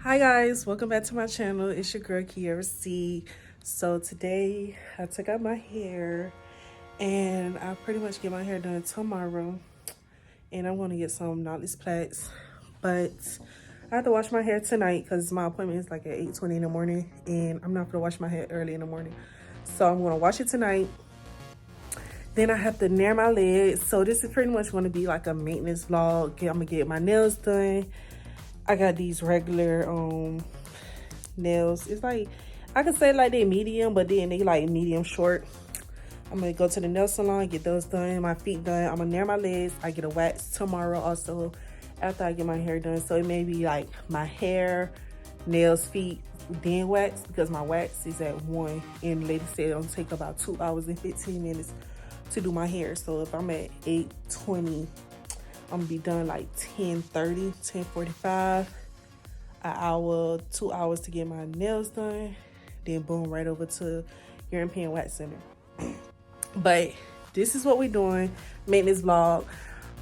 Hi guys, welcome back to my channel. It's your girl KIARA'S. So today I took out my hair and I pretty much get my hair done tomorrow, and I'm going to get some knotless plaits, but I have to wash my hair tonight because my appointment is like at 8:20 in the morning and I'm not going to wash my hair early in the morning. So I'm going to wash it tonight. Then I have to nail my legs. So this is pretty much going to be like a maintenance vlog. I'm going to get my nails done. I got these regular nails. It's like, I could say like they medium, but then they like medium short. I'm gonna go to the nail salon, get those done, my feet done. I'm gonna nail my legs. I get a wax tomorrow also after I get my hair done. So it may be like my hair, nails, feet, then wax, because my wax is at 1 and the lady said it'll take about 2 hours and 15 minutes to do my hair. So if I'm at 8:20, I'm gonna be done like 10:30, 10:45, an hour, 2 hours to get my nails done. Then boom, right over to European Wax Center. But this is what we're doing, maintenance vlog.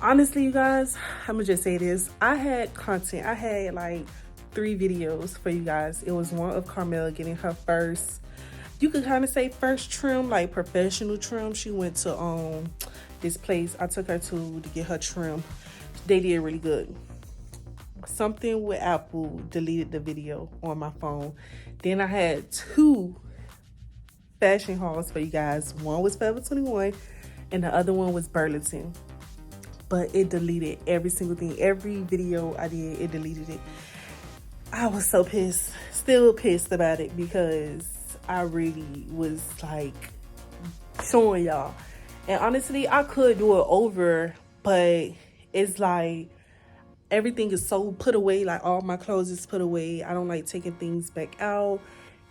Honestly, you guys, I'm gonna just say this. I had content. I had like 3 videos for you guys. It was one of Carmela getting her first, you could kind of say first trim, like professional trim. She went to this place I took her to get her trim. They did really good. Something with Apple deleted the video on my phone. Then I had 2 fashion hauls for you guys. One was Forever 21 and the other one was Burlington. But it deleted every single thing. Every video I did, it deleted it. I was so pissed. Still pissed about it because I really was like showing y'all. And honestly, I could do it over, but it's like everything is so put away. Like all my clothes is put away. I don't like taking things back out,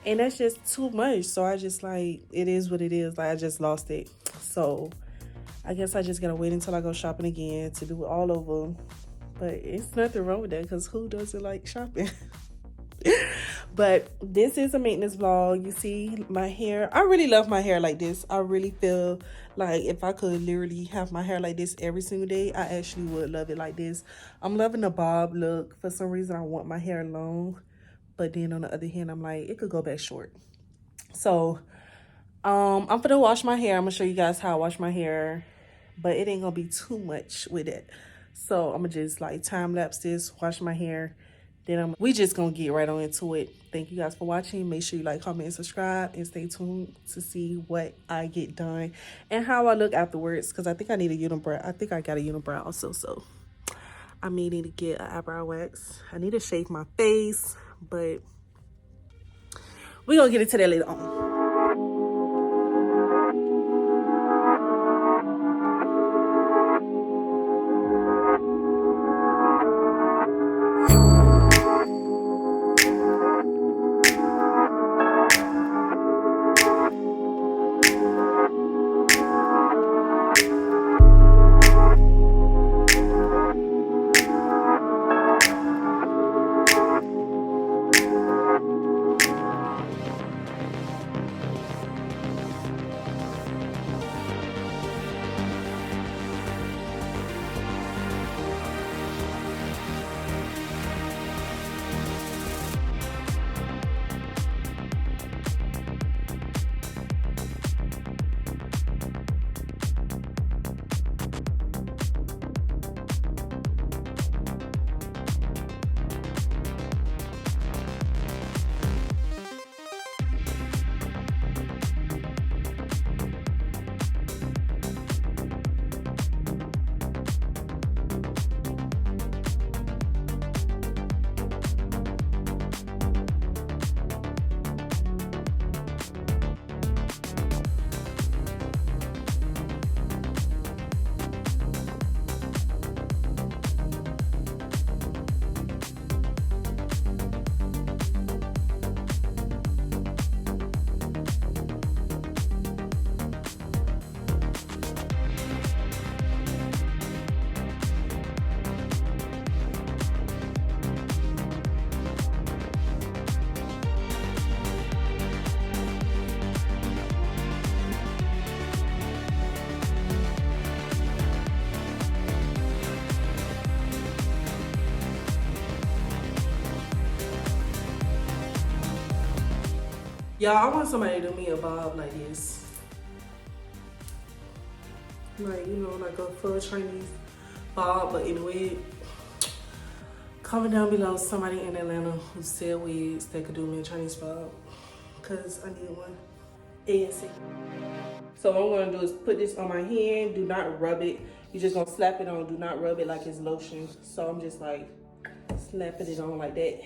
and that's just too much. So I just like, it is what it is. Like I just lost it. So I guess I just gotta wait until I go shopping again to do it all over. But it's nothing wrong with that because who doesn't like shopping? But this is a maintenance vlog. You see my hair. I really love my hair like this. I really feel like if I could literally have my hair like this every single day, I actually would love it like this. I'm loving the bob look. For some reason, I want my hair long, but then on the other hand, I'm like, it could go back short. So I'm gonna wash my hair. I'm gonna show you guys how I wash my hair, but it ain't gonna be too much with it. So I'm gonna just like time lapse this, wash my hair. Then we just gonna get right on into it. Thank you guys for watching. Make sure you like, comment, and subscribe, and stay tuned to see what I get done and how I look afterwards, because I think I need a unibrow. I think I got a unibrow also, so I may need to get an eyebrow wax. I need to shave my face, but we're gonna get into that later on. Y'all, I want somebody to do me a bob like this. Like, you know, like a full Chinese bob, but in a wig. Comment down below somebody in Atlanta who sell wigs that could do me a Chinese bob. Cause I need one. ASAP. So what I'm gonna do is put this on my hand. Do not rub it. You're just gonna slap it on. Do not rub it like it's lotion. So I'm just like slapping it on like that.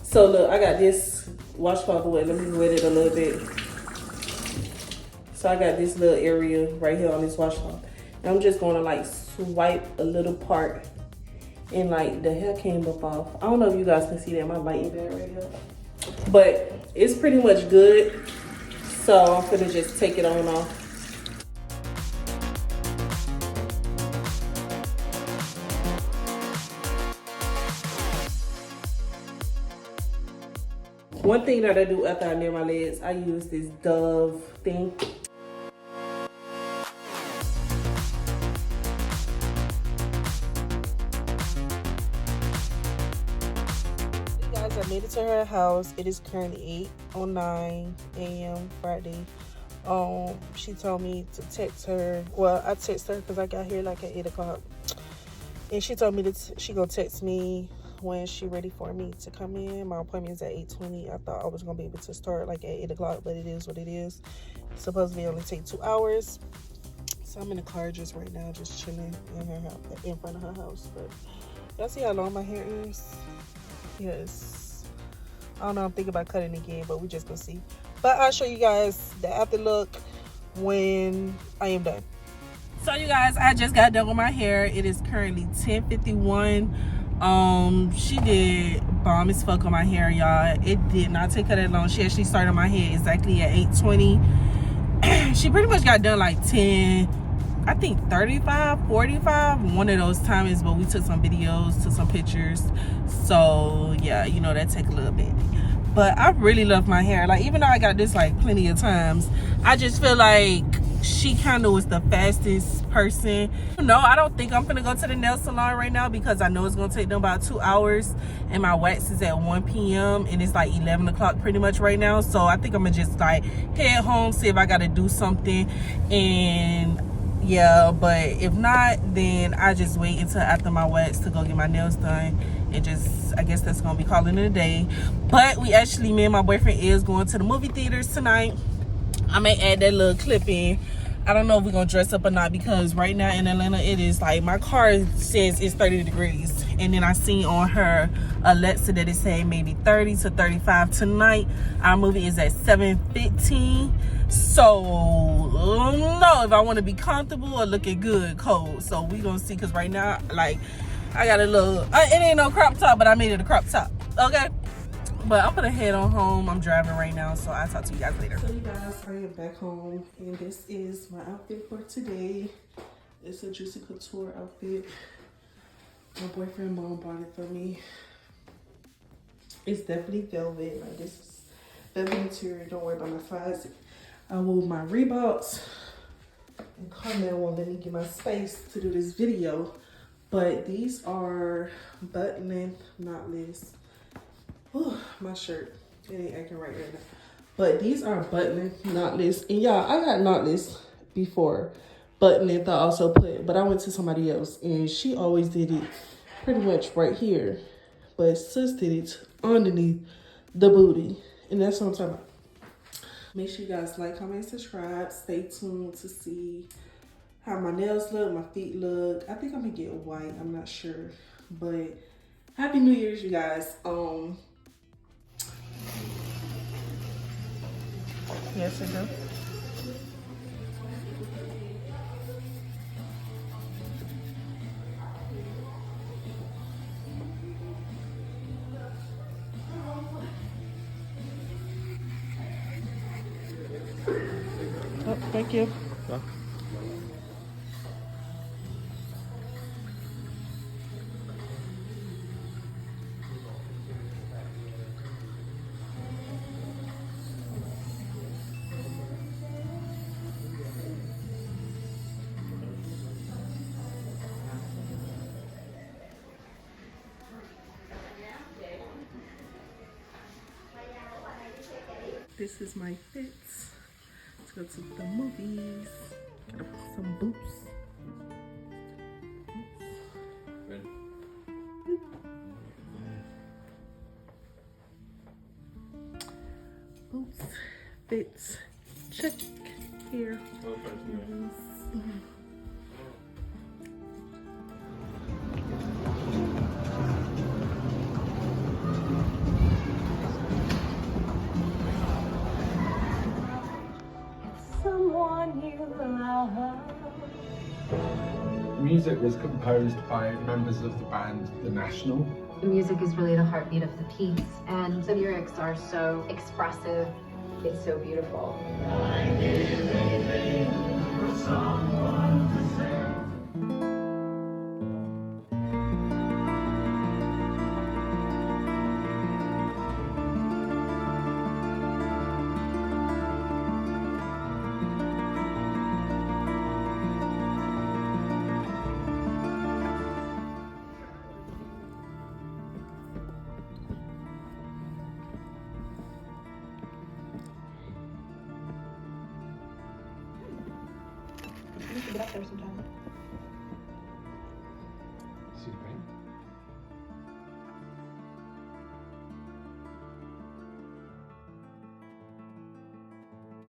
So look, I got this washcloth wet. Let me wet it a little bit. So I got this little area right here on this washcloth. And I'm just gonna like swipe a little part and like the hair came up off. I don't know if you guys can see that, my lighting bad right here. But it's pretty much good. So I'm gonna just take it on off. One thing that I do after I nail my legs, I use this Dove thing. Hey guys, I made it to her house. It is currently 8:09 a.m. Friday. She told me to text her. Well, I texted her because I got here like at 8 o'clock. And she told me that she gonna text me when she ready for me to come in. My appointment is at 8:20. I thought I was gonna be able to start like at 8 o'clock, but it is what it is. It's supposed to be only take 2 hours. So I'm in the car just right now, just chilling in her house, in front of her house. But y'all see how long my hair is? Yes. I don't know, I'm thinking about cutting again, but we just gonna see. But I'll show you guys the after look when I am done. So you guys, I just got done with my hair. It is currently 10:51. She did bomb as fuck on my hair, y'all. It did not take her that long. She actually started my hair exactly at 8:20. She pretty much got done like 10, I think 35, 45, one of those times, but we took some videos, took some pictures. So yeah, you know, that take a little bit. But I really love my hair. Like, even though I got this like plenty of times, I just feel like she kind of was the fastest person. No, I don't think I'm gonna go to the nail salon right now because I know it's gonna take them about 2 hours, and my wax is at 1 p.m. and it's like 11 o'clock pretty much right now. So I think I'm gonna just like head home, see if I gotta do something, and yeah. But if not, then I just wait until after my wax to go get my nails done, and just, I guess that's gonna be calling it a day. But we actually, me and my boyfriend is going to the movie theaters tonight. I may add that little clip in. I don't know if we're gonna dress up or not, because right now in Atlanta it is like, my car says it's 30 degrees, and then I seen on her Alexa that it said maybe 30 to 35 tonight. Our movie is at 7:15. So I don't know if I want to be comfortable or looking good cold. So we gonna see, because right now, like, I got a little, it ain't no crop top, but I made it a crop top, okay? But I'm gonna head on home. I'm driving right now, so I'll talk to you guys later. So you guys, I am back home, and this is my outfit for today. It's a Juicy Couture outfit. My boyfriend mom bought it for me. It's definitely velvet. Like, this is velvet material. Don't worry about my size. I wore my Reeboks, and Carmel won't let me get my space to do this video. But these are butt length, knotless. Ooh, my shirt, it ain't acting right now. But these are butt length, knotless. And y'all, I got knotless before. Butt length I also put, but I went to somebody else, and she always did it pretty much right here. But sis did it underneath the booty. And that's what I'm talking about. Make sure you guys like, comment, subscribe. Stay tuned to see how my nails look, my feet look. I think I'm gonna get white, I'm not sure. But Happy New Year's, you guys. Yes, I do. Oh, thank you. This is my fits to go to the movies. Gotta put some boots. Boots, fits, check here. Someone you love. Music was composed by members of the band The National. The music is really the heartbeat of the piece, and the lyrics are so expressive. It's so beautiful. We should get up there sometime.